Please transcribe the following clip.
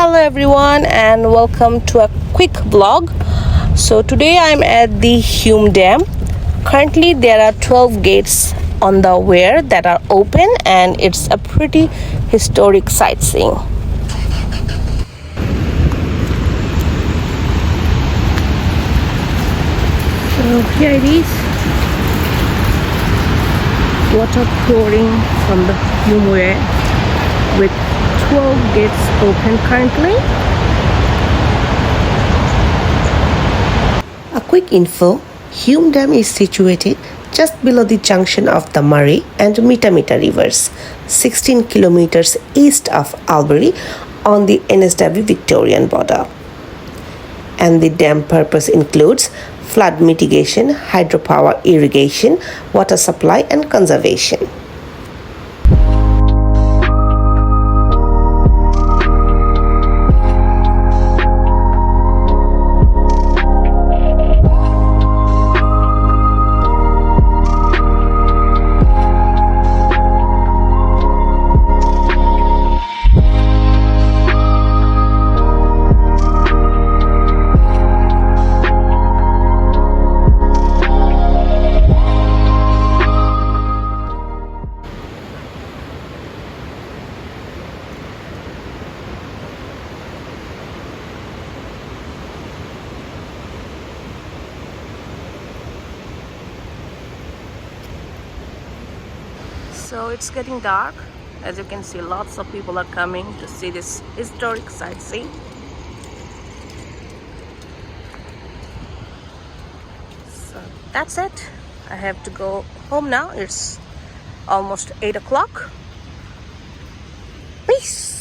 Hello everyone and welcome to a quick vlog. So today I'm at the HUME Dam. Currently there are 12 gates on the weir that are open and it's a pretty historic sightseeing. So here it is. Water pouring from the HUME weir with 12 gates open currently. A quick info, HUME Dam is situated just below the junction of the Murray and Mitta Mitta rivers, 16 kilometers east of Albury on the NSW-Victorian border. And the dam purpose includes flood mitigation, hydropower irrigation, water supply and conservation. So it's getting dark. As you can see, lots of people are coming to see this historic sightseeing. So that's it. I have to go home now. It's almost 8 o'clock. Peace.